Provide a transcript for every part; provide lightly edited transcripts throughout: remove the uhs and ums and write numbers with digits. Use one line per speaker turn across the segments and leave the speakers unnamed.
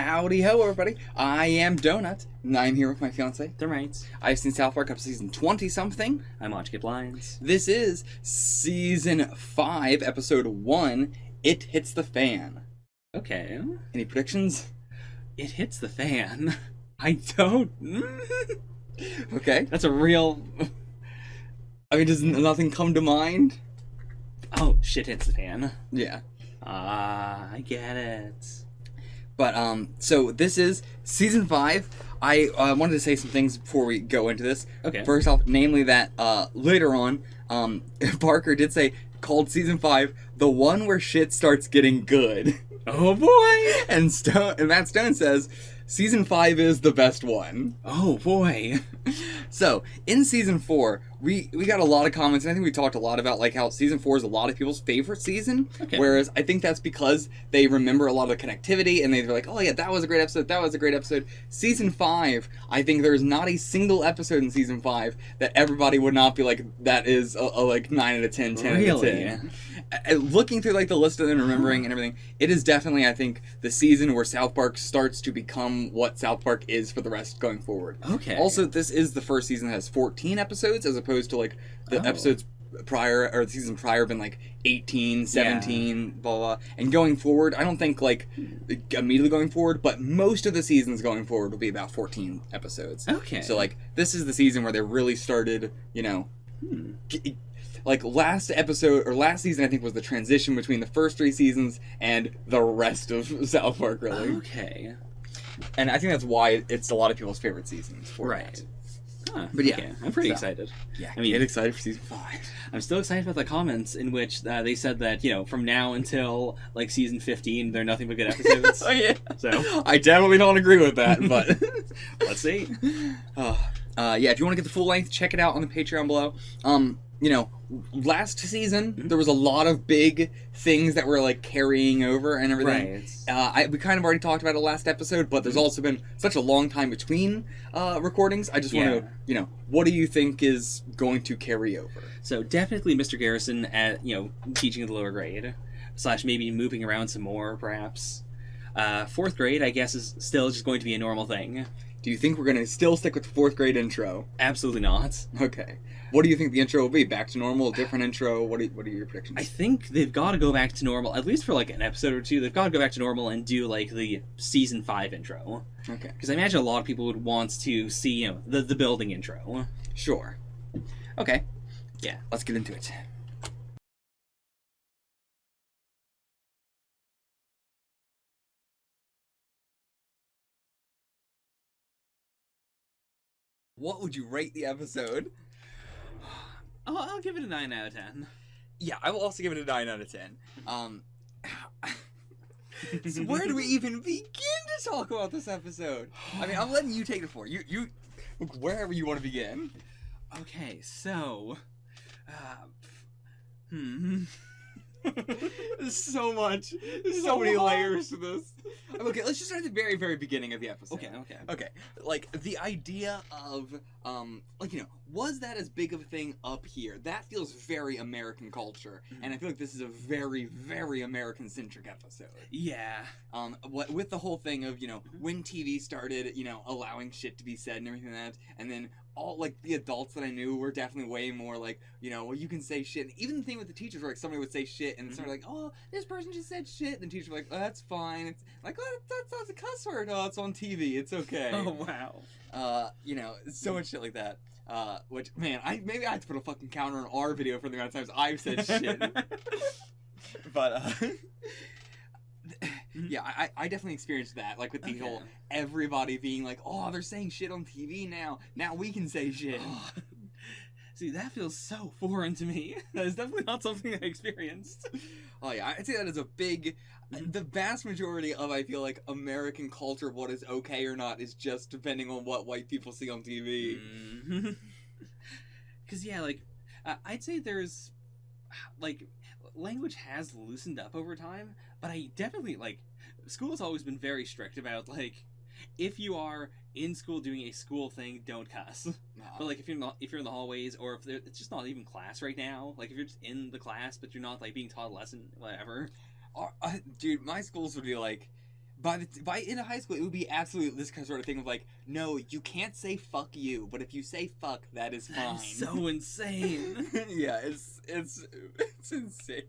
Howdy ho, everybody. I am Donut, and I'm here with my fiance.
The rights.
I've seen South Park up to season 20-something.
I'm watching it Lines.
This is season 5, episode 1, It Hits the Fan.
Okay.
Any predictions?
It hits the fan. I don't.
Okay.
That's a real.
I mean, does nothing come to mind?
Oh, shit hits the fan.
Yeah.
I get it.
But, so this is season 5. I wanted to say some things before we go into this.
Okay.
First off, namely that, later on, Parker did say, called season 5, the one where shit starts getting good.
Oh boy!
And Matt Stone says, season 5 is the best one.
Oh boy.
So, in season 4, we got a lot of comments, and I think we talked a lot about like how season 4 is a lot of people's favorite season.
Okay.
Whereas I think that's because they remember a lot of the connectivity, and they're like, oh yeah, that was a great episode, that was a great episode. Season 5, I think there's not a single episode in season 5 that everybody would not be like, that is a like 9 out of 10, 10 out of 10. Looking through like the list of them, remembering and everything, it is definitely, I think, the season where South Park starts to become what South Park is for the rest going forward.
Okay.
Also, this is the first season that has 14 episodes, as opposed to like the episodes prior, or the season prior, been like 18, 17, blah, blah. And going forward, I don't think like immediately going forward, but most of the seasons going forward will be about 14 episodes.
Okay.
So like this is the season where they really started, you know, like last episode or last season I think was the transition between the first 3 seasons and the rest of South Park, really.
Okay.
And I think that's why it's a lot of people's favorite seasons for
Right.
that.
Huh,
But yeah,
okay. I'm pretty
so.
excited.
Yeah,
I mean,
get excited for season 5.
I'm still excited about the comments in which they said that, you know, from now until like season 15, they're nothing but good episodes.
Oh yeah.
So
I definitely don't agree with that, but
let's see.
yeah, if you want to get the full length, check it out on the Patreon below. You know, last season there was a lot of big things that were like carrying over and everything.
Right.
We kind of already talked about it last episode, but there's also been such a long time between recordings. I just want to, you know, what do you think is going to carry over?
So definitely Mr. Garrison at, you know, teaching at the lower grade, / maybe moving around some more, perhaps. 4th grade, I guess, is still just going to be a normal thing.
Do you think we're going to still stick with the 4th grade intro?
Absolutely not.
Okay. What do you think the intro will be? Back to normal? Different intro? What are your predictions?
I think they've got to go back to normal, at least for like an episode or two. They've got to go back to normal and do like the season 5 intro.
Okay.
Because I imagine a lot of people would want to see, you know, the building intro.
Sure. Okay.
Yeah.
Let's get into it. What would you rate the episode?
I'll give it a 9 out of 10.
Yeah, I will also give it a 9 out of 10. So where do we even begin to talk about this episode? I mean, I'm letting you take it for you wherever you want to begin.
Okay, so...
There's so much. There's so many layers to this. Okay, let's just start at the very, very beginning of the episode. Okay. Like, the idea of, like, you know, was that as big of a thing up here? That feels very American culture, and I feel like this is a very, very American-centric episode.
Yeah.
With the whole thing of, you know, when TV started, you know, allowing shit to be said and everything like that, and then all, like, the adults that I knew were definitely way more like, you know, well, you can say shit. And even the thing with the teachers where, like, somebody would say shit, and somebody like, oh, this person just said shit, and the teacher would be like, oh, that's fine. It's like, oh, that's a cuss word. Oh, it's on TV. It's okay.
Oh, wow.
You know, so much shit like that. Which, man, maybe I have to put a fucking counter on our video for the amount of times I've said shit. But, yeah, I definitely experienced that, like, with the whole everybody being like, oh, they're saying shit on TV now. Now we can say shit.
See, that feels so foreign to me. That is definitely not something I experienced.
Oh, yeah, I'd say that is a big... The vast majority of, I feel like, American culture, what is okay or not, is just depending on what white people see on TV.
Because, yeah, like, I'd say there's, like, language has loosened up over time, but I definitely, like, school has always been very strict about, like, if you are in school doing a school thing, don't cuss. But like if you're in the hallways, or if it's just not even class right now, like if you're just in the class but you're not like being taught a lesson, whatever.
Dude, my schools would be like, by in high school, it would be absolutely this kind of sort of thing of like, no, you can't say fuck you, but if you say fuck, that is fine.
That's so insane.
Yeah, it's insane.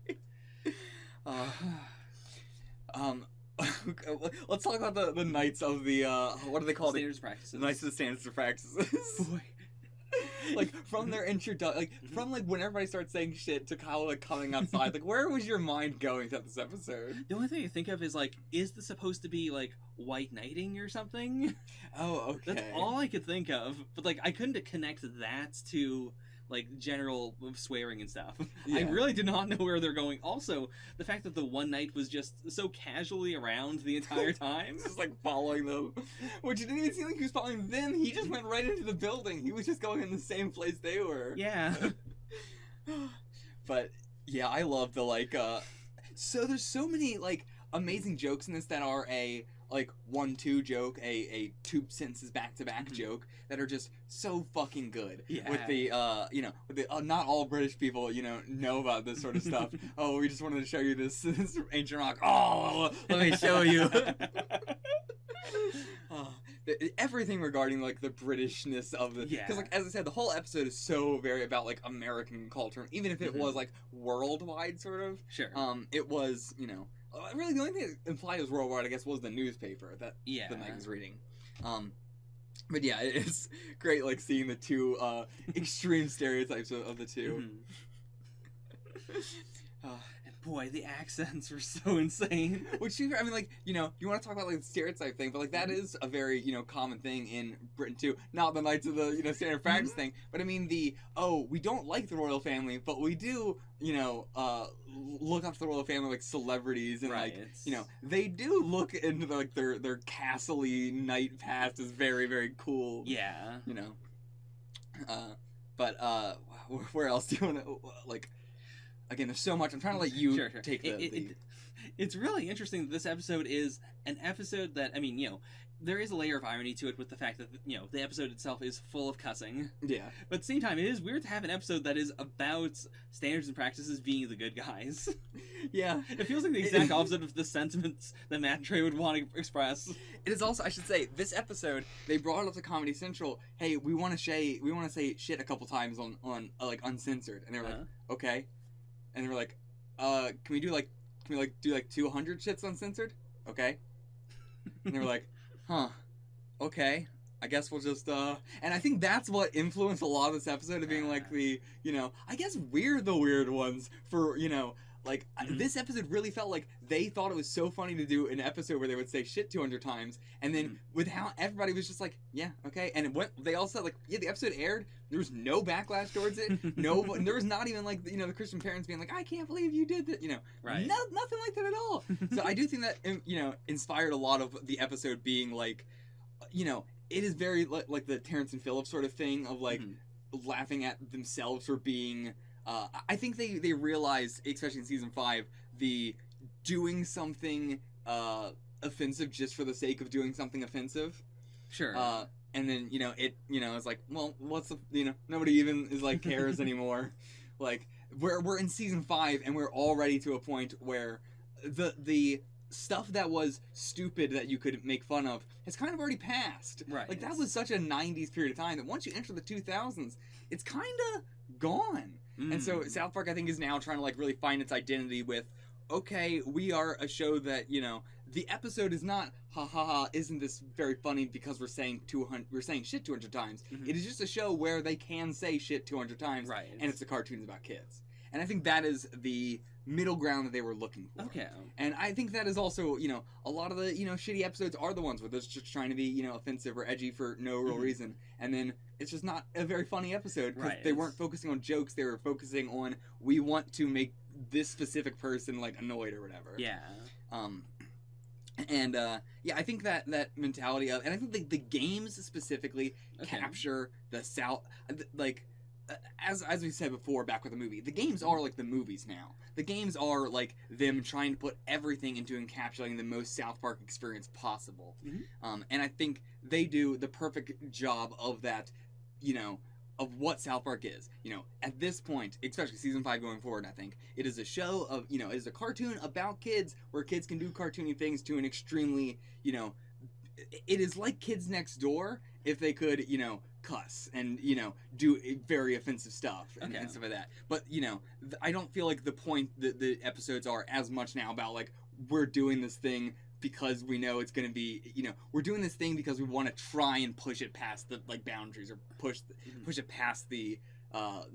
Let's talk about the Knights of the what are they called?
Standards practices.
The Knights of the Standards practices.
Boy.
Like from their introduction, like from like when everybody starts saying shit to Kyle like coming outside, like where was your mind going throughout this episode?
The only thing I think of is like, is this supposed to be like white knighting or something?
Oh, okay.
That's all I could think of. But like, I couldn't connect that to like general swearing and stuff. I
Yeah.
really did not know where they're going. Also, the fact that the one knight was just so casually around the entire time.
Just like following them, which didn't even seem like he was following them. He just went right into the building. He was just going in the same place they were.
Yeah.
But yeah, I love the like. So there's so many like amazing jokes in this that are a like 1-2 joke, a two sentences back-to-back joke that are just so fucking good.
Yeah.
With the you know, with the not all British people know about this sort of stuff. Oh, we just wanted to show you this ancient rock. Oh, let me show you. Everything regarding like the Britishness of the because like as I said, the whole episode is so very about like American culture, even if it was like worldwide sort of.
Sure.
It was really the only thing that implied was worldwide, I guess, was the newspaper that
Yeah.
the knight was reading. But yeah, it's great like seeing the two extreme stereotypes of the two.
And boy, the accents were so insane.
Which, I mean, like, you want to talk about, like, the stereotype thing, but, like, that is a very, common thing in Britain, too. Not the Knights of the, Standard practice thing, but, I mean, we don't like the royal family, but we do, look up to the royal family like celebrities, and,
Right,
like, they do look into, like, their castle-y knight past as very, very cool.
Yeah.
But, where else do you want to, like... Again, there's so much. I'm trying to let you
Sure.
take the lead.
It's really interesting that this episode is an episode that, I mean, there is a layer of irony to it with the fact that, the episode itself is full of cussing.
Yeah.
But at the same time, it is weird to have an episode that is about standards and practices being the good guys.
Yeah.
It feels like the exact opposite of the sentiments that Matt and Trey would want to express.
It is also, I should say, this episode, they brought it up to Comedy Central, hey, we want to say shit a couple times on like, uncensored. And they were like, okay. And they were like, can we do 200 shits uncensored? Okay. And they were like, huh, okay. I guess we'll just, and I think that's what influenced a lot of this episode of being like the, I guess we're the weird ones for, this episode really felt like they thought it was so funny to do an episode where they would say shit 200 times, and then with how everybody was just like, yeah, okay, and they all said, like, yeah, the episode aired, there was no backlash towards it, and there was not even, like, the Christian parents being like, I can't believe you did that,
Right.
Nothing like that at all. So I do think that, inspired a lot of the episode being, like, it is very, like the Terrence and Phillips sort of thing of, like, laughing at themselves for being... I think they realized, especially in season 5, the doing something offensive just for the sake of doing something offensive.
Sure.
And then it's like, well, what's the nobody even is like cares anymore. Like we're in season 5 and we're already to a point where the stuff that was stupid that you could make fun of has kind of already passed.
Right.
Like that was such a 90s period of time that once you enter the 2000s, it's kind of gone. And so South Park, I think, is now trying to like really find its identity with, okay, we are a show that, the episode is not, ha ha ha, isn't this very funny because we're saying shit 200 times. It is just a show where they can say shit 200 times,
Right.
And it's the cartoons about kids. And I think that is the middle ground that they were looking for.
Okay.
And I think that is also, a lot of the, shitty episodes are the ones where they're just trying to be, offensive or edgy for no real reason. And then it's just not a very funny episode because
Right.
they weren't focusing on jokes. They were focusing on, we want to make this specific person, like, annoyed or whatever.
Yeah.
I think that mentality of, and I think the games specifically capture the South, like, as we said before back with the movie, the games are like the movies now. The games are like them trying to put everything into encapsulating the most South Park experience possible. And I think they do the perfect job of that, of what South Park is. You know, at this point, especially season 5 going forward, I think it is a show of, you know, it is a cartoon about kids where kids can do cartoony things to an extremely, you know, it is like Kids Next Door if they could, you know, cuss and, you know, do very offensive stuff and stuff like that. But, you know, I don't feel like the point that the episodes are as much now about, like, we're doing this thing because we know it's going to be, you know, we're doing this thing because we want to try and push it past the, like, boundaries or push it past the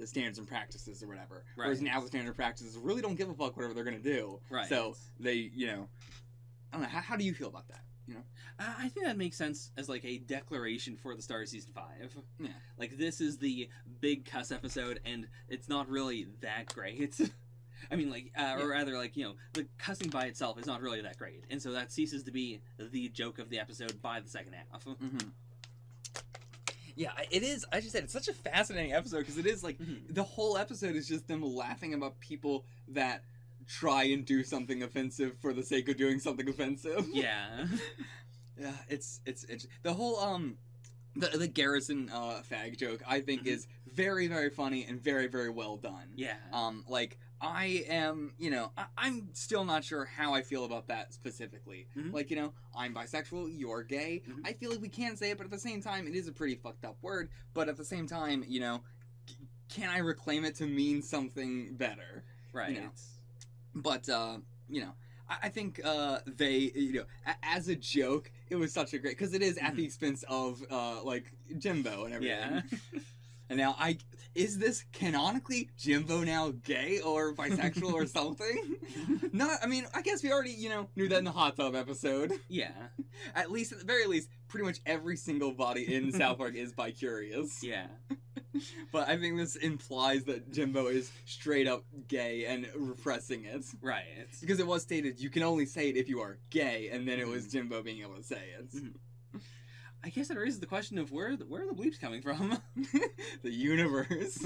standards and practices or whatever.
Right.
Whereas now the standard and practices really don't give a fuck whatever they're going to do.
Right.
So they, you know, I don't know. How do you feel about that? You know?
I think that makes sense as like a declaration for the start of season 5.
Yeah.
Like, this is the big cuss episode, and it's not really that great. I mean, like, or rather, like, you know, the cussing by itself is not really that great, and so that ceases to be the joke of the episode by the second half.
Mm-hmm. Yeah, it is. I just said it's such a fascinating episode because it is like the whole episode is just them laughing about people that try and do something offensive for the sake of doing something offensive.
Yeah.
Yeah, it's the whole the Garrison fag joke I think is very, very funny and very, very well done.
Yeah.
Like I am, you know, I'm still not sure how I feel about that specifically. Like, you know, I'm bisexual, you're gay. I feel like we can say it, but at the same time, it is a pretty fucked up word. But at the same time, you know, can I reclaim it to mean something better?
Right.
You know? But, you know, I think they, you know, as a joke, it was such a great, because it is at the expense of, like, Jimbo and everything.
Yeah.
And now, is this canonically Jimbo now gay or bisexual or something? Not, I mean, I guess we already, you know, knew that in the hot tub episode.
Yeah.
At least, at the very least, pretty much every single body in South Park is bi-curious.
Yeah.
But I think this implies that Jimbo is straight up gay and repressing it.
Right.
Because it was stated you can only say it if you are gay, and then it was Jimbo being able to say it.
I guess that raises the question of where are the bleeps coming from?
The universe.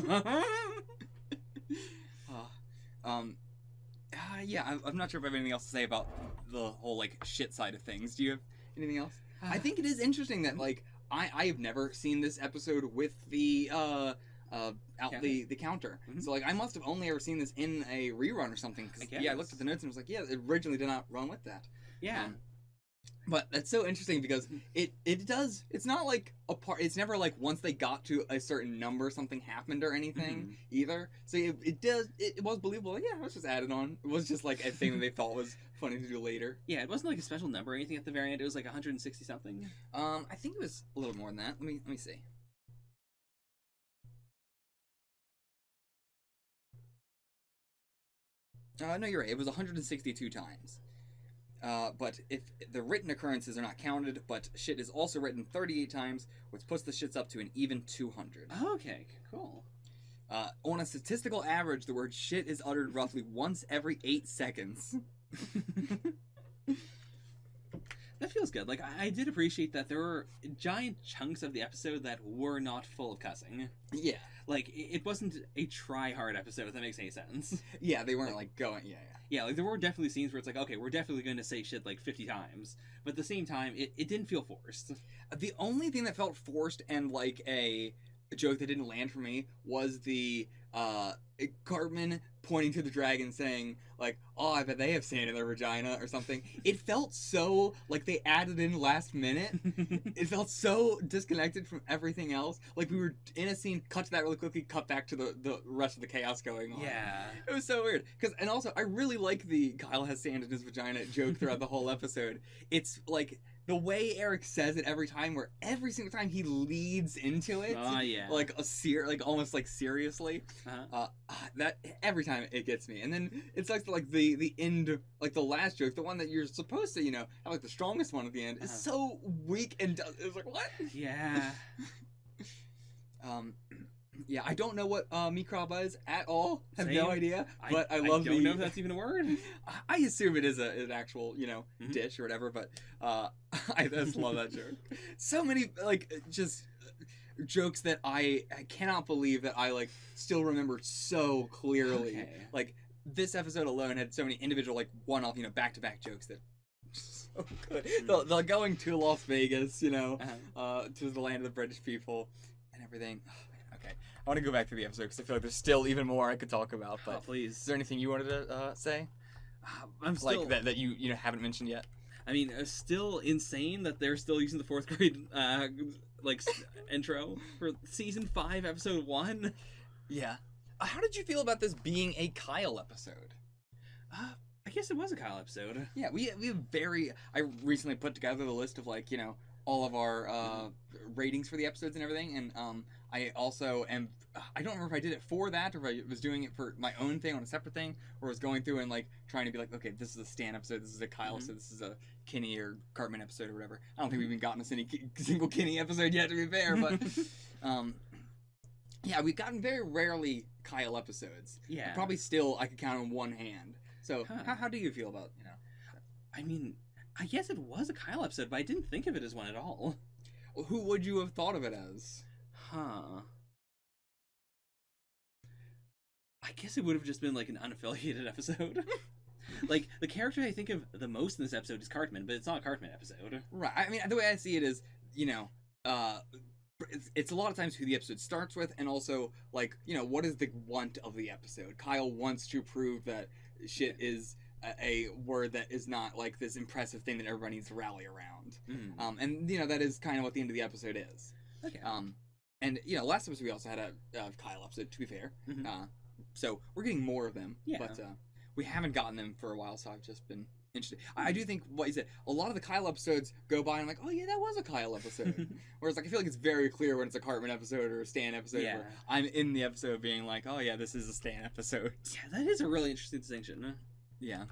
Yeah, I'm not sure if I have anything else to say about the whole, like, shit side of things. Do you have anything else? I think it is interesting that, like, I have never seen this episode with the the counter. So, like, I must have only ever seen this in a rerun or something. Cause, I looked at the notes and was like, yeah, it originally did not run with that.
Yeah.
But that's so interesting because it does, it's not like it's never like once they got to a certain number something happened or anything either. So it was believable. Like, yeah, let's just add it on. It was just like a thing that they thought was funny to do later.
Yeah, it wasn't like a special number or anything at the very end. It was like 160 something.
I think it was a little more than that. Let me see. No, you're right. It was 162 times. But if the written occurrences are not counted, but shit is also written 38 times, which puts the shits up to an even 200.
Okay, cool.
On a statistical average, the word shit is uttered roughly once every 8 seconds.
That feels good. Like, I did appreciate that there were giant chunks of the episode that were not full of cussing.
Yeah.
Like, it wasn't a try-hard episode, if that makes any sense.
Yeah, they weren't, like, going,
Yeah, like, there were definitely scenes where it's like, okay, we're definitely going to say shit, like, 50 times. But at the same time, it didn't feel forced.
The only thing that felt forced and, like, a joke that didn't land for me was the, Cartman pointing to the dragon saying, like, oh, I bet they have sand in their vagina or something. It felt so, like, they added in last minute. It felt so disconnected from everything else. Like, we were in a scene, cut to that really quickly, cut back to the rest of the chaos going on.
Yeah.
It was so weird. And also, I really like the Kyle has sand in his vagina joke throughout the whole episode. It's, like, the way Eric says it every time, where every single time he leads into it, like almost like seriously, that every time it gets me. And then it's like the end, like the last joke, the one that you're supposed to, you know, have like the strongest one at the end, is so weak and it's like, what?
Yeah.
Yeah, I don't know what Mikraba is at all. Have no idea. But I love
I don't know if that's even a word.
I assume it is an actual, you know, dish or whatever, but I just love that joke. So many, like, just jokes that I cannot believe that I, like, still remember so clearly.
Okay.
Like, this episode alone had so many individual, like, one-off, you know, back-to-back jokes that so good. The going to Las Vegas, you know, to the land of the British people and everything. Okay, I want to go back to the episode because I feel like there's still even more I could talk about. But
Oh, please.
is there anything you wanted to say,
I'm still
like that you haven't mentioned yet?
I mean, still insane that they're still using the 4th grade intro for season 5, episode 1.
Yeah. How did you feel about this being a Kyle episode?
I guess it was a Kyle episode.
Yeah, we have I recently put together the list of like, all of our ratings for the episodes and everything, and I also am. I don't remember if I did it for that or if I was doing it for my own thing on a separate thing, or was going through and like trying to be like, okay, this is a Stan episode, this is a Kyle episode, this is a Kinney or Cartman episode or whatever. I don't think we've even gotten a single Kinney episode yet, to be fair, but yeah, we've gotten very rarely Kyle episodes.
Yeah.
Probably still I could count on one hand. So
Huh.
how do you feel about
I mean, I guess it was a Kyle episode, but I didn't think of it as one at all.
who would you have thought of it as?
Huh. I guess it would have just been like an unaffiliated episode. Like, the character I think of the most in this episode is Cartman, but it's not a Cartman episode.
Right. I mean, the way I see it is, it's a lot of times who the episode starts with, and also, like, what is the want of the episode? Kyle wants to prove that shit is a word that is not, like, this impressive thing that everybody needs to rally around.
Mm.
And, that is kind of what the end of the episode is.
Okay.
And, last episode we also had a Kyle episode, to be fair.
Mhm.
So we're getting more of them.
Yeah.
But we haven't gotten them for a while, so I've just been interested. I do think, what is it? A lot of the Kyle episodes go by and I'm like, oh yeah, that was a Kyle episode. Whereas like I feel like it's very clear when it's a Cartman episode or a Stan episode
Yeah.
where I'm in the episode being like, oh yeah, this is a Stan episode.
Yeah, that is a really interesting distinction.
Yeah.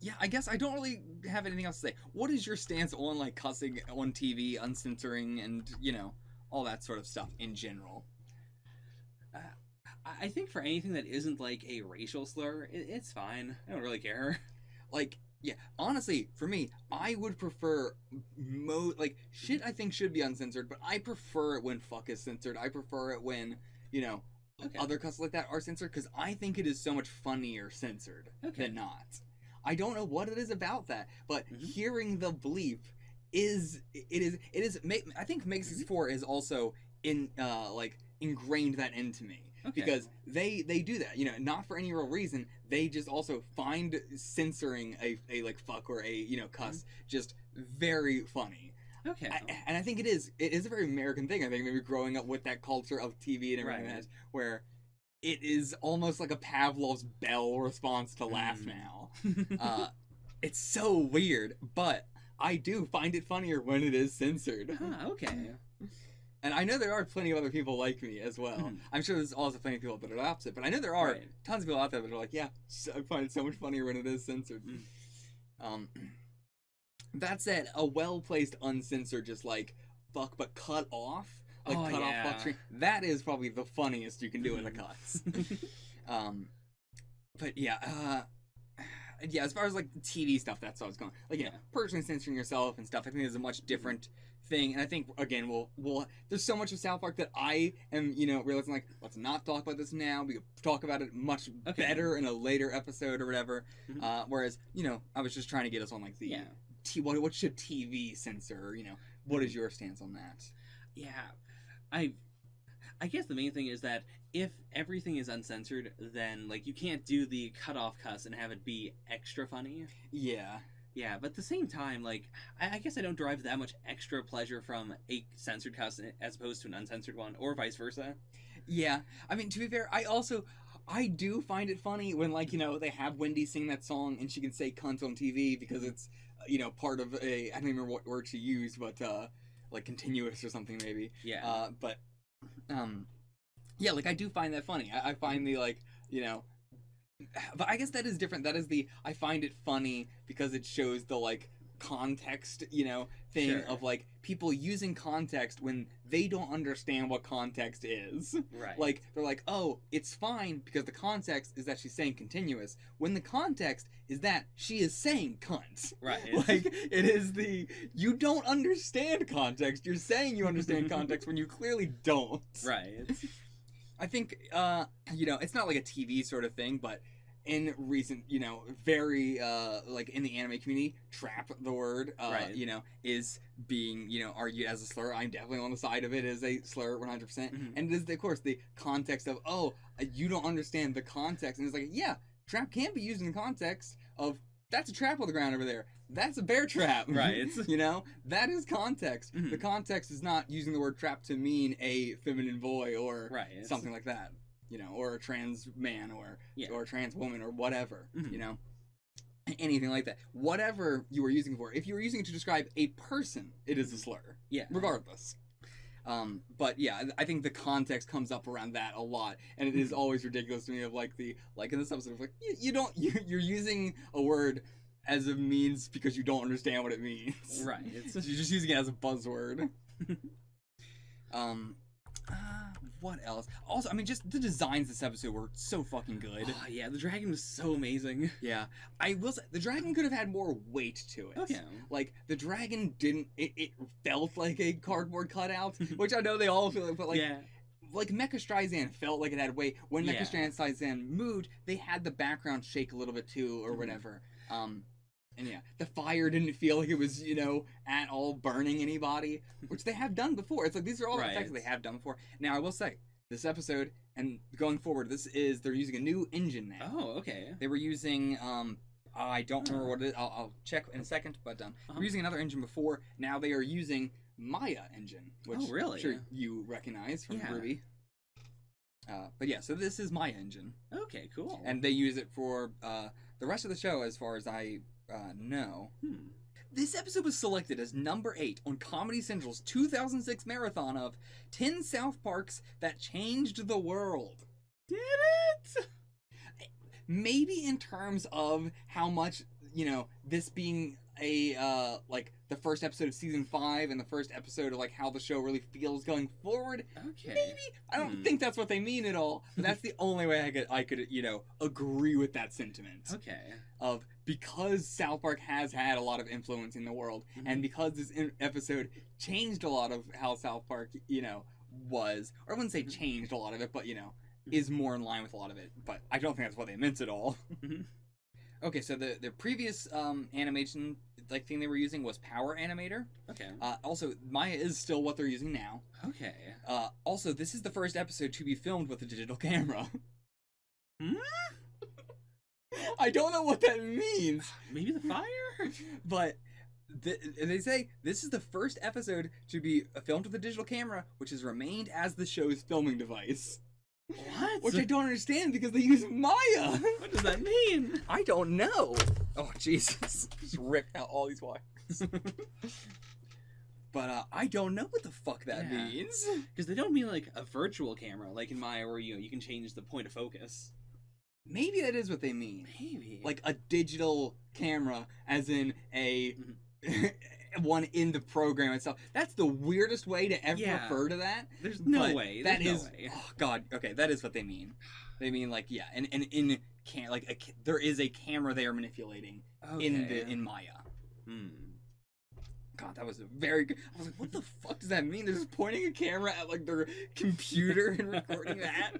Yeah, I guess I don't really have anything else to say. What is your stance on like cussing on TV, uncensoring, and all that sort of stuff in general?
I think for anything that isn't like a racial slur, it's fine. I don't really care.
Like, yeah, honestly, for me, I would prefer shit I think should be uncensored, but I prefer it when fuck is censored. I prefer it when,
Okay.
other cusses like that are censored, because I think it is so much funnier censored
Okay.
than not. I don't know what it is about that, but
Mhm.
hearing the bleep I think Meg 64 is also ingrained that into me.
Okay.
Because they do that, not for any real reason. They just also find censoring a like fuck or a cuss just very funny.
Okay.
And I think it is a very American thing. I think maybe growing up with that culture of TV and everything
Right.
that, where it is almost like a Pavlov's bell response to laugh
Mm.
now. It's so weird, but I do find it funnier when it is censored.
Huh, okay.
And I know there are plenty of other people like me as well.
Mhm.
I'm sure there's also plenty of people that are opposite, but I know there are
Right.
tons of people out there that are like, yeah, I find it so much funnier when it is censored.
Mm.
That said, a well-placed uncensored just like fuck but cut off, like
Oh,
cut off
yeah.
fuck string, that is probably the funniest you can do in a cuts. But yeah, yeah, as far as like the TV stuff, that's how it's going. Like,
Yeah.
personally censoring yourself and stuff, I think is a much different thing. And I think again, we'll there's so much of South Park that I am, realizing like, let's not talk about this now. We could talk about it much
Okay.
better in a later episode or whatever.
Mhm.
Whereas, I was just trying to get us on like the
Yeah.
what should TV censor? What is your stance on that?
Yeah. I guess the main thing is that if everything is uncensored, then like you can't do the cutoff cuss and have it be extra funny.
Yeah.
Yeah, but at the same time, like I guess I don't derive that much extra pleasure from a censored cuss as opposed to an uncensored one, or vice versa.
Yeah, I mean, to be fair, I do find it funny when, like, they have Wendy sing that song and she can say cunt on TV because it's, part of I don't even remember what word she used, but, like, continuous or something, maybe.
Yeah.
But, yeah, like, I do find that funny. I find the, like, but I guess that is different. That is I find it funny because it shows the, like, context, thing
Sure.
of, like, people using context when they don't understand what context is.
Right.
Like, they're like, oh, it's fine because the context is that she's saying continuous, when the context is that she is saying cunt.
Right.
Like, it is you don't understand context. You're saying you understand context when you clearly don't.
Right.
I think, it's not like a TV sort of thing, but in recent, very like in the anime community, trap, the word,
Right.
is being argued as a slur. I'm definitely on the side of it as a slur 100%.
Mhm.
And it is, of course, the context of, you don't understand the context, and it's like, yeah, trap can be used in the context of, that's a trap on the ground over there. That's a bear trap.
Right, it's-
that is context.
Mhm.
The context is not using the word trap to mean a feminine boy or
Right, it's-
something like that. Or a trans man or
Yeah.
a trans woman or whatever.
Mhm.
Anything like that. Whatever you were using it for. If you were using it to describe a person, it is a slur.
Yeah.
Regardless. But yeah, I think the context comes up around that a lot, and it is always ridiculous to me of like in this episode of like you're using a word as a means because you don't understand what it means.
Right. It's
You're just using it as a buzzword. What else? Also, I mean, just the designs this episode were so fucking good.
Oh, yeah, the dragon was so amazing.
Yeah, I will say the dragon could have had more weight to it.
Okay.
Like the dragon didn't. It felt like a cardboard cutout, which I know they all feel like, but like.
Yeah.
Like Mecha Streisand felt like it had weight. When
Yeah.
Mecha Streisand moved, they had the background shake a little bit too, or whatever. And yeah, the fire didn't feel like it was, at all burning anybody, which they have done before. It's like these are all
Right.
effects they have done before. Now I will say, this episode and going forward, they're using a new engine now.
Oh, okay.
They were using I don't remember what it is. I'll check in a second, but they were using another engine before. Now they are using Maya engine, which
Oh, really?
I'm sure you recognize from
Yeah.
Ruby. But yeah, so this is Maya engine,
Okay, cool.
and they use it for the rest of the show, as far as I know.
Hmm.
This episode was selected as number 8 on Comedy Central's 2006 marathon of 10 South Parks that changed the world.
Did it?
Maybe in terms of how much, this being a like the first episode of season 5 and the first episode of like how the show really feels going forward.
Okay.
Maybe I don't think that's what they mean at all. But that's the only way I could agree with that sentiment.
Okay.
Of because South Park has had a lot of influence in the world, and because this episode changed a lot of how South Park was, or I wouldn't say changed a lot of it, but is more in line with a lot of it. But I don't think that's what they meant at all. Okay, so the previous animation thing they were using was Power Animator.
Okay.
Also, Maya is still what they're using now.
Okay.
Also, this is the first episode to be filmed with a digital camera. I don't know what that means,
Maybe the fire?
but they say this is the first episode to be filmed with a digital camera, which has remained as the show's filming device.
What?
Which I don't understand because they use Maya.
What does that mean?
I don't know. Oh, Jesus. Just ripped out all these wires. But I don't know what the fuck that
Yeah.
means.
Because they don't mean like a virtual camera, like in Maya, where you can change the point of focus.
Maybe that is what they mean.
Maybe.
Like a digital camera, as in a one in the program itself. That's the weirdest way to ever
Yeah.
refer to that.
There's no
But
way.
That
There's
is.
no way.
Oh God. Okay, that is what they mean. They mean and in there is a camera they are manipulating in Maya.
Hmm.
God, that was a very good. I was like, what the fuck does that mean? They're just pointing a camera at their computer and recording that.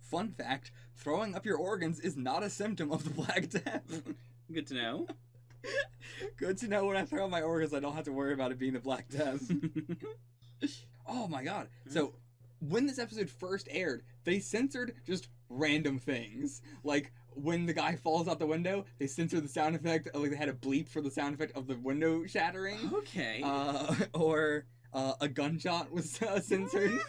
Fun fact: throwing up your organs is not a symptom of the Black Death.
Good to know.
Good to know when I throw up my organs, I don't have to worry about it being the Black Death. Oh my god. So, when this episode first aired, they censored just random things. Like, when the guy falls out the window, they censored the sound effect, they had a bleep for the sound effect of the window shattering.
Okay.
Or a gunshot was censored.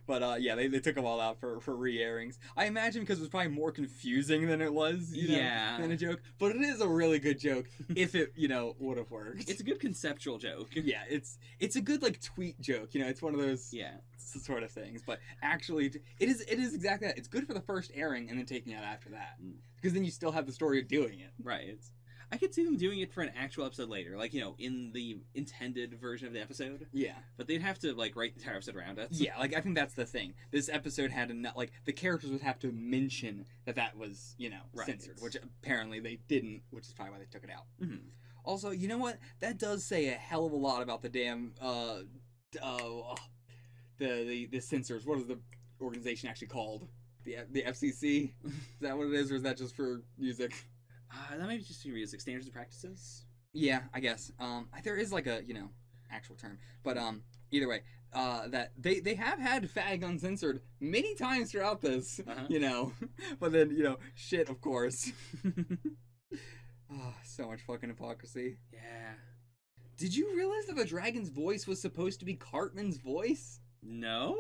But yeah, they took them all out for re-airings. I imagine because it was probably more confusing than it was, than a joke. But it is a really good joke if it, would have worked.
It's a good conceptual joke.
Yeah, it's a good tweet joke. It's one of those sort of things. But actually, it is exactly that. It's good for the first airing and then taking it out after that, because then you still have the story of doing it.
Right. I could see them doing it for an actual episode later, in the intended version of the episode.
Yeah.
But they'd have to, write the entire episode around it.
Yeah, I think that's the thing. This episode had enough, the characters would have to mention that was, censored, which apparently they didn't, which is probably why they took it out.
Mm-hmm.
Also, you know what? That does say a hell of a lot about the damn, the censors. What is the organization actually called? the FCC? Is that what it is, or is that just for music?
That might be just for music standards and practices.
Yeah, I guess. There is like a actual term, but either way, that they have had Fag uncensored many times throughout this, but then shit, of course. Oh, so much fucking hypocrisy.
Yeah.
Did you realize that the dragon's voice was supposed to be Cartman's voice?
No?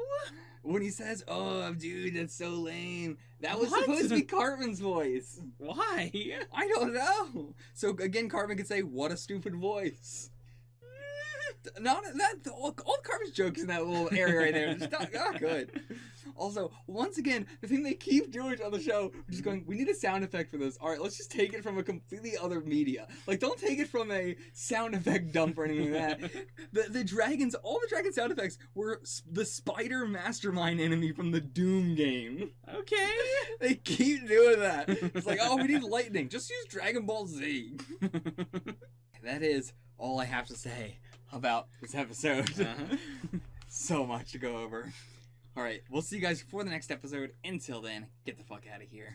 When he says, "Oh, dude, that's so lame," that was
What?
supposed to be Cartman's voice.
Why?
I don't know. So again, Cartman could say, "What a stupid voice." Not that all Cartman's jokes in that little area right there. Just not good. Also, once again, the thing they keep doing on the show, which is going, we need a sound effect for this. All right, let's just take it from a completely other media. Like, don't take it from a sound effect dump or anything like that. The dragons, all the dragon sound effects were the spider mastermind enemy from the Doom game.
Okay.
They keep doing that. It's like, oh, we need lightning. Just use Dragon Ball Z. That is all I have to say about this episode. So much to go over. Alright, we'll see you guys before the next episode. Until then, get the fuck out of here.